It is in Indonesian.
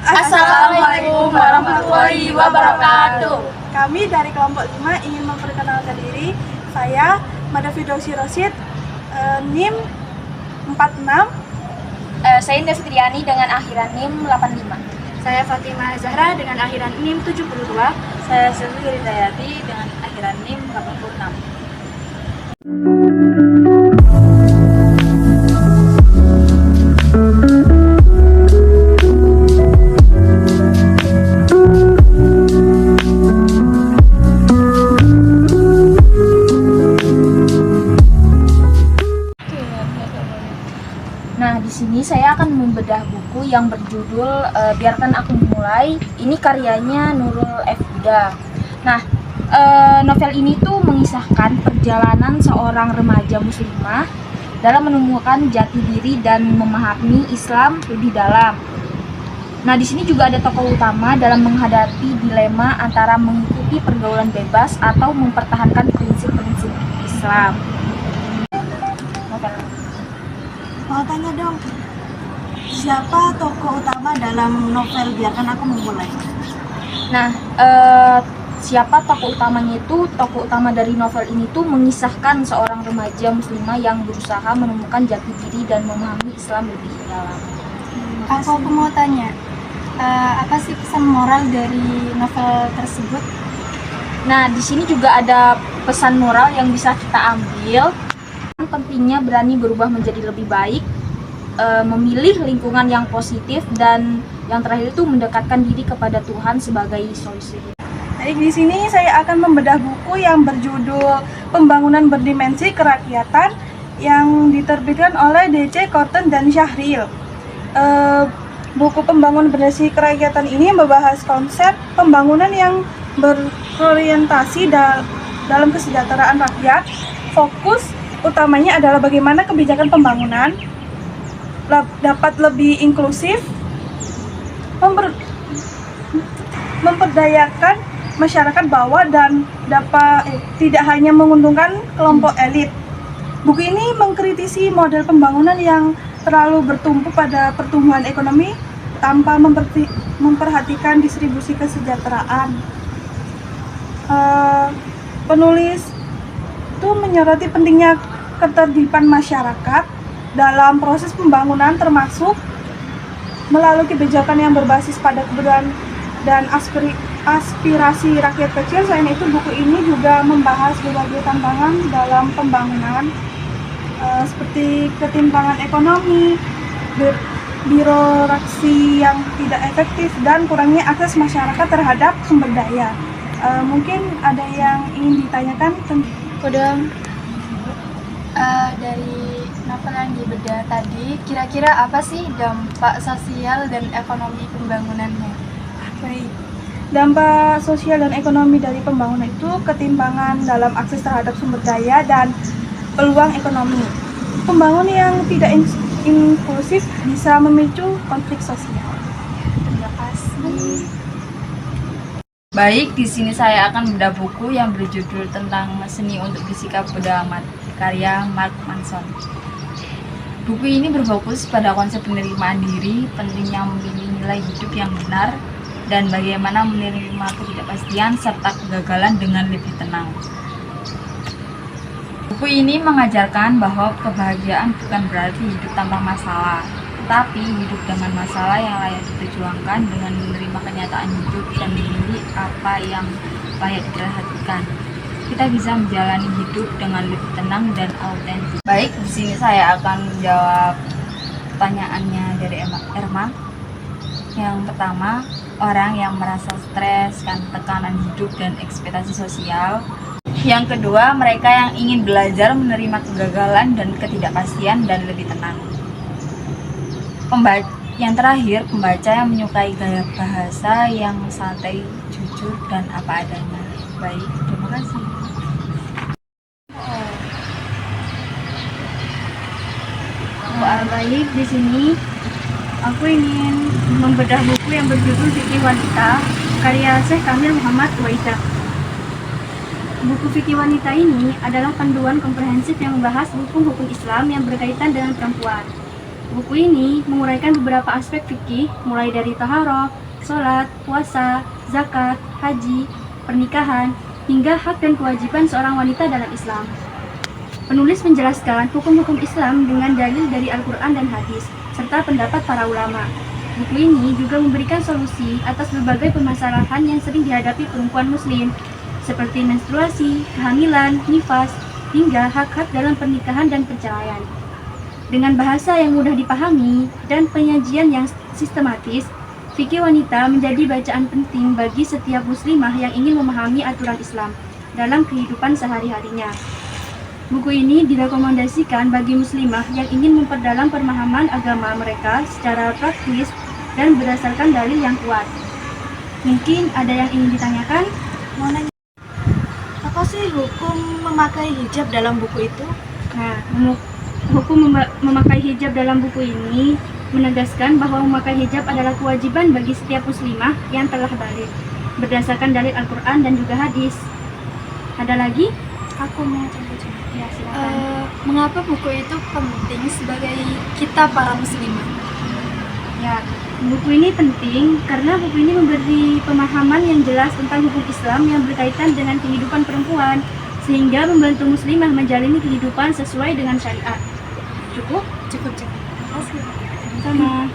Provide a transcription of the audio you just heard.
Assalamualaikum warahmatullahi wabarakatuh. Kami dari kelompok 5 ingin memperkenalkan diri. Saya Mada Firdausi Rosyid, NIM 46. Saya Indah Fitriani dengan akhiran NIM 85. Saya Fatimah Zahra dengan akhiran NIM 72. Saya Sylvie Hidayati dengan akhiran NIM 86. Nah, di sini saya akan membedah buku yang berjudul Biarkan Aku Memulai. Ini karyanya Nurul F. Huda. Nah, novel ini tuh mengisahkan perjalanan seorang remaja muslimah dalam menemukan jati diri dan memahami Islam lebih dalam. Nah, di sini juga ada tokoh utama dalam menghadapi dilema antara mengikuti pergaulan bebas atau mempertahankan prinsip-prinsip Islam. Mau tanya dong, siapa tokoh utama dalam novel Biarkan Aku Memulai? Nah, siapa tokoh utamanya itu? Tokoh utama dari novel ini tuh mengisahkan seorang remaja muslimah yang berusaha menemukan jati diri dan memahami Islam lebih dalam. Aku mau tanya, apa sih pesan moral dari novel tersebut? Nah, di sini juga ada pesan moral yang bisa kita ambil. Pentingnya berani berubah menjadi lebih baik, memilih lingkungan yang positif, dan yang terakhir itu mendekatkan diri kepada Tuhan sebagai solusi. Jadi di sini saya akan membedah buku yang berjudul Pembangunan Berdimensi Kerakyatan yang diterbitkan oleh DC Korten dan Syahril. Buku Pembangunan Berdimensi Kerakyatan ini membahas konsep pembangunan yang berorientasi dalam kesejahteraan rakyat. Fokus utamanya adalah bagaimana kebijakan pembangunan dapat lebih inklusif, memperdayakan masyarakat bawah, dan dapat tidak hanya menguntungkan kelompok elit. Buku ini mengkritisi model pembangunan yang terlalu bertumpu pada pertumbuhan ekonomi tanpa memperhatikan distribusi kesejahteraan. Penulis itu menyoroti pentingnya keterlibatan masyarakat dalam proses pembangunan, termasuk melalui kebijakan yang berbasis pada kebutuhan dan aspirasi rakyat kecil. Selain itu, buku ini juga membahas berbagai tantangan dalam pembangunan, seperti ketimpangan ekonomi, birokrasi yang tidak efektif, dan kurangnya akses masyarakat terhadap sumber daya. Mungkin ada yang ingin ditanyakan tentang Dari novel yang dibedah tadi, kira-kira apa sih dampak sosial dan ekonomi pembangunannya? Baik. Dampak sosial dan ekonomi dari pembangunan itu ketimpangan dalam akses terhadap sumber daya dan peluang ekonomi. Pembangunan yang tidak inklusif bisa memicu konflik sosial. Terima kasih. Baik, di sini saya akan membedah buku yang berjudul tentang Seni untuk Bersikap Bodo Amat, karya Mark Manson. Buku ini berfokus pada konsep penerimaan diri, pentingnya memilih nilai hidup yang benar, dan bagaimana menerima ketidakpastian serta kegagalan dengan lebih tenang. Buku ini mengajarkan bahwa kebahagiaan bukan berarti hidup tanpa masalah, tetapi hidup dengan masalah yang layak diperjuangkan dengan menerima kenyataan hidup dan memilih apa yang layak diperhatikan. Kita bisa menjalani hidup dengan lebih tenang dan autentik. Baik, di sini saya akan menjawab pertanyaannya dari Erma. Yang pertama, orang yang merasa stres karena tekanan hidup dan ekspektasi sosial. Yang kedua, mereka yang ingin belajar menerima kegagalan dan ketidakpastian dan lebih tenang. Yang terakhir, pembaca yang menyukai gaya bahasa yang santai, jujur, dan apa adanya. Baik, terima kasih. Baik, di sini aku ingin membedah buku yang berjudul Fikih Wanita, karya Syekh Kamil Muhammad Waidah. Buku Fikih Wanita ini adalah panduan komprehensif yang membahas hukum-hukum Islam yang berkaitan dengan perempuan. Buku ini menguraikan beberapa aspek fikih, mulai dari taharah, sholat, puasa, zakat, haji, pernikahan, hingga hak dan kewajiban seorang wanita dalam Islam. Penulis menjelaskan hukum-hukum Islam dengan dalil dari Al-Quran dan hadis, serta pendapat para ulama. Buku ini juga memberikan solusi atas berbagai permasalahan yang sering dihadapi perempuan muslim, seperti menstruasi, kehamilan, nifas, hingga hak-hak dalam pernikahan dan perceraian. Dengan bahasa yang mudah dipahami dan penyajian yang sistematis, fikih wanita menjadi bacaan penting bagi setiap muslimah yang ingin memahami aturan Islam dalam kehidupan sehari-harinya. Buku ini direkomendasikan bagi muslimah yang ingin memperdalam pemahaman agama mereka secara praktis dan berdasarkan dalil yang kuat. Mungkin ada yang ingin ditanyakan? Mau nanya, apa sih hukum memakai hijab dalam buku itu? Nah, hukum memakai hijab dalam buku ini menegaskan bahwa memakai hijab adalah kewajiban bagi setiap muslimah yang telah balik, berdasarkan dalil Al-Quran dan juga hadis. Ada lagi? Aku mau coba. Ya, silakan. Mengapa buku itu penting sebagai kita para muslimah? Ya, buku ini penting karena buku ini memberi pemahaman yang jelas tentang hukum Islam yang berkaitan dengan kehidupan perempuan, sehingga membantu muslimah menjalani kehidupan sesuai dengan syariat. Cukup? Cukup. Sama.